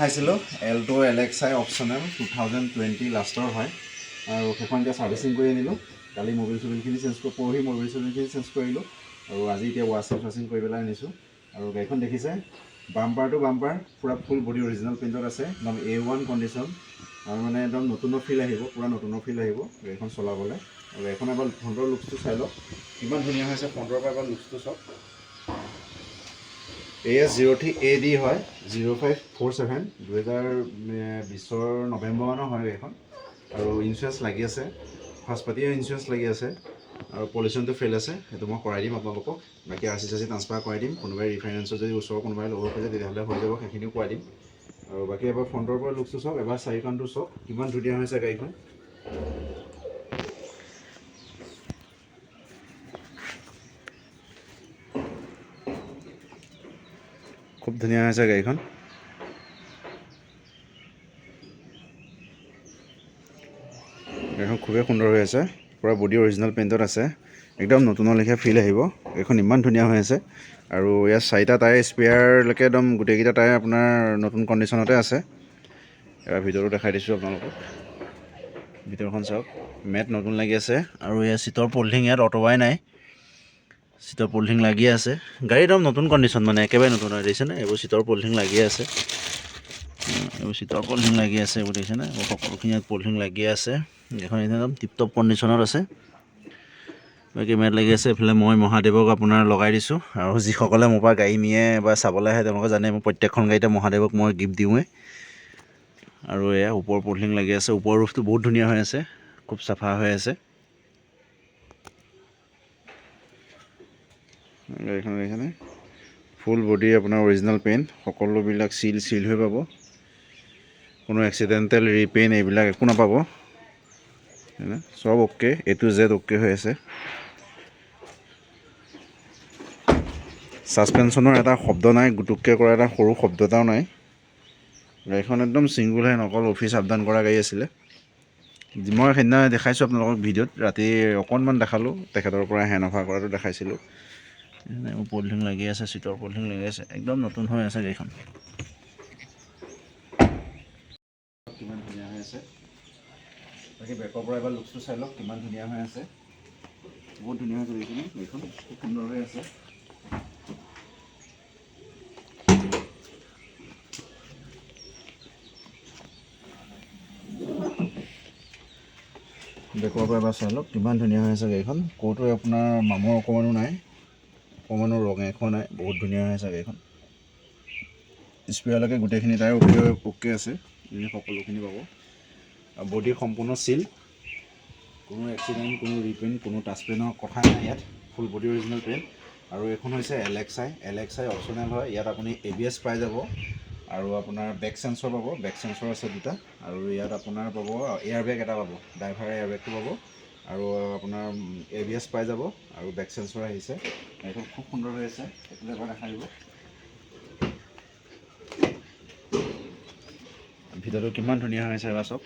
চাইছিলোঁ Alto এলেক্সাই optional 2020 লাষ্টৰ হয় আৰু সেইখন এতিয়া ছাৰ্ভিচিং কৰি আনিলোঁ। কালি মবিল চবিলখিনি চেঞ্জ কৰি পৰহি মবিল চবিলখিনি চেঞ্জ কৰিলোঁ আৰু আজি এতিয়া ৱাশ্বিং কৰি পেলাই আনিছোঁ। আৰু গাড়ীখন দেখিছে বাম্পাৰ টু বাম্পাৰ পূৰা ফুল বডি অৰিজিনেল পেইণ্টত আছে, একদম A1 কণ্ডিশ্যন আৰু মানে একদম নতুনৰ ফিল আহিব, পূৰা নতুনৰ ফিল আহিব গাড়ীখন চলাবলৈ। আৰু গাড়ীখন এবাৰ ফ্ৰণ্টৰ লুকছটো চাই লওক কিমান ধুনীয়া হৈছে, ফ্ৰণ্টৰ পৰা এবাৰ লুকছটো চাওক। AS03AD হয়, 0547 2020 নৱেম্বৰ মানৰ হয় গাড়ীখন। আৰু ইঞ্চুৰেঞ্চ লাগি আছে, ফাৰ্ষ্ট পাৰ্টিয়ে ইঞ্চুৰেঞ্চ লাগি আছে আৰু পলিউশ্যনটো ফেইল আছে, সেইটো মই কৰাই দিম আপোনালোকক। বাকী RC ট্ৰান্সফাৰ কৰাই দিম, কোনোবাই ৰিফাইনেন্সত যদি ওচৰৰ কোনোবাই ল'ব খোজে তেতিয়াহ'লে হৈ যাব, সেইখিনিও কৰাই দিম। আৰু বাকী এবাৰ ফ্ৰণ্টৰ পৰা লুকছটো চাওক, এবাৰ চাৰিখনটো চাওক কিমান ধুনীয়া হৈছে গাড়ীখন। খুব ধুনীয়া হৈছে গাড়ীখন। গাড়ীখন খুবেই সুন্দৰ হৈ আছে, পূৰা বডি অৰিজিনেল পেইণ্টত আছে, একদম নতুনৰ লেখীয়া ফিল আহিব। গাড়ীখন ইমান ধুনীয়া হৈ আছে আৰু ইয়াত 4টা টায়াৰ স্পেয়াৰলৈকে একদম গোটেইকেইটা টায়াৰ আপোনাৰ নতুন কণ্ডিশ্যনতে আছে। এবাৰ ভিতৰতো দেখাই দিছোঁ আপোনালোকক, ভিতৰখন চাওক মেট নতুন লাগি আছে আৰু ইয়াত চিটৰ পলিথিং ইয়াত অঁতোৱাই নাই, চিটৰ পলিথিং লাগি আছে। গাড়ী একদম নতুন কণ্ডিশ্যন, মানে একেবাৰে নতুন হৈ দেখিছেনে, এইবোৰ চিটৰ পলিথিং লাগি আছে, এইবোৰ চিটৰ পলিথিং লাগি আছে, এইবোৰ দেখিছেনে, সকলোখিনি ইয়াত পলিথিং লাগি আছে। এখন একদম টিপটপ কণ্ডিশ্যনত আছে, বাকী মেট লাগি আছে। এইফালে মই মহাদেৱক আপোনাৰ লগাই দিছোঁ আৰু যিসকলে মোৰ পৰা গাড়ী নিয়ে বা চাবলৈ আহে তেওঁলোকে জানে মই প্ৰত্যেকখন গাড়ীতে মহাদেৱক মই গিফ্ট দিওঁৱেই। আৰু এয়া ওপৰ পলিথিং লাগি আছে, ওপৰ ৰুফটো বহুত ধুনীয়া হৈ আছে, খুব চাফা হৈ আছে গাড়ীখন। গাড়ীখনে ফুল বডি আপোনাৰ অৰিজিনেল পেইণ্ট, সকলোবিলাক চিল হৈ পাব, কোনো এক্সিডেণ্টেল ৰিপেইণ্ট এইবিলাক একো নাপাব, চব okay, A to Z okay হৈ আছে। ছাছপেনশ্যনৰ এটা শব্দ নাই, গুটুককৈ কৰা এটা সৰু শব্দ এটাও নাই। গাড়ীখন একদম ছিংগুল হেণ্ড, অকল অফিচ আপ ডাউন কৰা গাড়ী আছিলে। মই সেইদিনা দেখাইছোঁ আপোনালোকক ভিডিঅ'ত, ৰাতি অকণমান দেখালোঁ, তেখেতৰ পৰা হেণ্ড অভাৰ কৰাটো দেখাইছিলোঁ। পলিথিং লাগি আছে, চিটৰ পলিথিং লাগি আছে, একদম নতুন হৈ আছে গাড়ীখন। কিমান ধুনীয়া হৈ আছে, বাকী বেকৰ পৰা এবাৰ লুকছটো চাই লওক কিমান ধুনীয়া হৈ আছে, বহুত ধুনীয়া হৈছে গাড়ীখন, খুব সুন্দৰ হৈ আছে। বেকৰ পৰা এবাৰ চাই লওক কিমান ধুনীয়া হৈ আছে গাড়ীখন, ক'তো আপোনাৰ মামৰ অকণমানো নাই, অকণমানো ৰং এখোৱা নাই, বহুত ধুনীয়া হৈ আছে গাড়ীখন। স্পেয়াৰলৈকে গোটেইখিনি টায়াৰ অ'কে আছে, সকলোখিনি পাব। আৰু বডি সম্পূৰ্ণ চিল, কোনো এক্সিডেণ্ট, কোনো ৰিপেইণ্ট, কোনো টাচপেনৰ কথা নাই ইয়াত, ফুল বডি অৰিজিনেল পেইণ্ট। আৰু এইখন হৈছে এলেক্সাই অপশ্যনেল হয়, ইয়াত আপুনি ABS পাই যাব আৰু আপোনাৰ বেক চেন্সৰ পাব, বেক চেন্সৰ আছে 2টা, আৰু ইয়াত আপোনাৰ পাব এয়াৰ বেগ এটা পাব, ড্ৰাইভাৰৰ এয়াৰ বেগটো পাব, আৰু আপোনাৰ ABS পাই যাব আৰু বেক চেন্সৰ আহিছে। এইখন খুব সুন্দৰ হৈ আছে, এইফালে এবাৰ দেখাই দিব। ভিতৰটো কিমান ধুনীয়া হৈ আছে এবাৰ চাওক,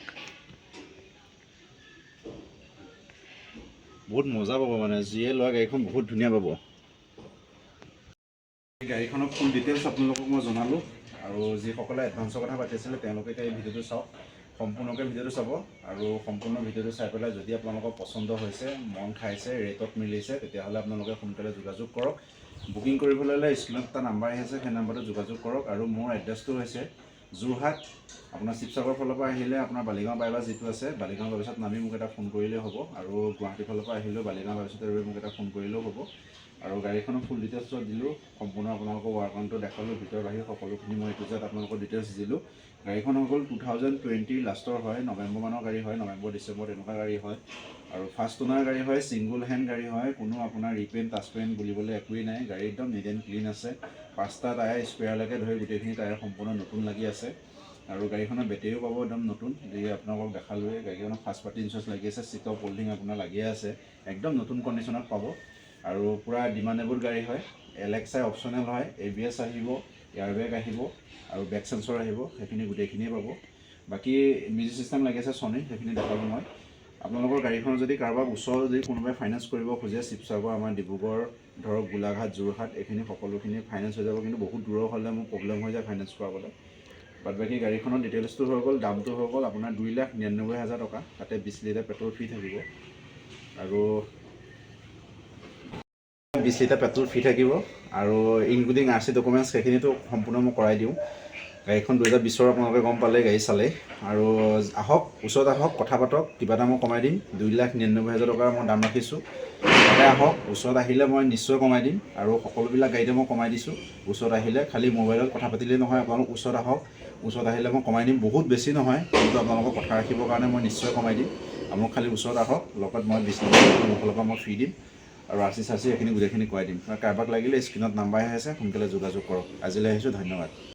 বহুত মজা পাব, মানে যিয়ে লোৱা গাড়ীখন বহুত ধুনীয়া পাব। গাড়ীখনৰ ফুল ডিটেইলছ আপোনালোকক মই জনালোঁ, আৰু যিসকলে এডভান্সৰ কথা পাতিছিলে তেওঁলোকে এতিয়া এই ভিডিঅ'টো চাওক, সম্পূৰ্ণকৈ ভিডিঅ'টো চাব, আৰু সম্পূৰ্ণ ভিডিঅ'টো চাই পেলাই যদি আপোনালোকৰ পচন্দ হৈছে, মন খাইছে, ৰেটত মিলিছে, তেতিয়াহ'লে আপোনালোকে সোনকালে যোগাযোগ কৰক। বুকিং কৰিবলৈ হ'লে স্ক্ৰীণত এটা নাম্বাৰ আহি আছে, সেই নাম্বাৰটোত যোগাযোগ কৰক। আৰু মোৰ এড্ৰেছটো হৈছে যোৰহাট, আপোনাৰ শিৱসাগৰৰ ফালৰ পৰা আহিলে আপোনাৰ বালিগাঁও বাইপাছ যিটো আছে, বালিগাঁও বাইপাছত নামি মোক এটা ফোন কৰিলেই হ'ব, আৰু গুৱাহাটীৰ ফালৰ পৰা আহিলেও বালিগাঁও বাইপাছতে ৰৈ মোক এটা ফোন কৰিলেও হ'ব। আৰু গাড়ীখনৰ ফুল ডিটেইলছ দিলোঁ, সম্পূৰ্ণ আপোনালোকৰ ৱাৰকাউণ্টটো দেখালোঁ, ভিতৰ বাহিৰ সকলোখিনি মই A to Z আপোনালোকৰ ডিটেইলছ দিলোঁ। গাড়ীখন হৈ গ'ল 2020 লাষ্টৰ হয়, নৱেম্বৰ মানৰ গাড়ী হয়, নৱেম্বৰ ডিচেম্বৰ তেনেকুৱা গাড়ী হয়, আৰু ফাৰ্ষ্ট ওনাৰ গাড়ী হয়, ছিংগুল হেণ্ড গাড়ী হয়, কোনো আপোনাৰ ৰিপেইণ্ট টাচপেইণ্ট বুলিবলৈ একোৱেই নাই, গাড়ী একদম নিট এণ্ড ক্লিন আছে। 5টা টায়াৰ স্পেয়াৰলৈকে ধৰি গোটেইখিনি টায়াৰ সম্পূৰ্ণ নতুন লাগি আছে, আৰু গাড়ীখনৰ বেটেৰীও পাব একদম নতুন, যি আপোনালোকক দেখালোৱে। গাড়ীখনৰ ফাৰ্ষ্ট পাৰ্টি ইঞ্চুৰেঞ্চ লাগি আছে, চিটৰ পলিথিং আপোনাৰ লাগিয়ে আছে, একদম নতুন কণ্ডিশ্যনত পাব, আৰু পূৰা ডিমাণ্ডেবল গাড়ী হয়। এলেক্সাই অপশ্যনেল হয়, ABS আহিব, এয়াৰ বেগ আহিব, আৰু বেক চেন্সৰ আহিব, সেইখিনি গোটেইখিনিয়ে পাব। বাকী মিউজিক চিষ্টেম লাগি আছে ছনীৰ, সেইখিনি দেখালোঁ মই। আপোনালোকৰ গাড়ীখন যদি কাৰোবাক ওচৰৰ যদি কোনোবাই ফাইনেন্স কৰিব খোজে, শিৱসাগৰ, আমাৰ ডিব্ৰুগড়, ধৰক গোলাঘাট, যোৰহাট, এইখিনি সকলোখিনি ফাইনেন্স হৈ যাব, কিন্তু বহুত দূৰৰ হ'লে মোৰ প্ৰব্লেম হৈ যায় ফাইনেন্স কৰাবলৈ। বাদ বাকী গাড়ীখনৰ ডিটেইলছটো হৈ গ'ল, দামটো হৈ গ'ল আপোনাৰ 2,99,000 টকা। তাতে 20 লিটাৰ পেট্ৰল ফ্ৰী থাকিব আৰু 20 লিটাৰ পেট্ৰল ফ্ৰী থাকিব আৰু ইনক্লুডিং RC ডকুমেণ্টছ সেইখিনিতো সম্পূৰ্ণ মই কৰাই দিওঁ। গাড়ীখন 2020 আপোনালোকে গম পালে গাড়ী চালে। আৰু আহক, ওচৰত আহক, কথা পাতক, কিবা এটা মই কমাই দিম। 2,99,000 টকাৰ মই দাম ৰাখিছোঁ। তাতে আহক, ওচৰত আহিলে মই নিশ্চয় কমাই দিম আৰু সকলোবিলাক গাড়ীতে মই কমাই দিছোঁ। ওচৰত আহিলে খালি মোবাইলত কথা পাতিলেই নহয়, আপোনালোক ওচৰত আহক, ওচৰত আহিলে মই কমাই দিম। বহুত বেছি নহয়, কিন্তু আপোনালোকক কথা ৰাখিবৰ কাৰণে মই নিশ্চয় কমাই দিম। আপোনালোক খালি ওচৰত আহক, লগত মই 20 লিটাৰ মোৰ ফালৰ পৰা মই ফ্ৰী দিম আৰু RC এইখিনি গোটেইখিনি কৰাই দিম। কাৰোবাক লাগিলে স্ক্ৰীণত নাম্বাৰ আহি আছে, সোনকালে যোগাযোগ কৰক। আজিলৈ আহিছোঁ, ধন্যবাদ।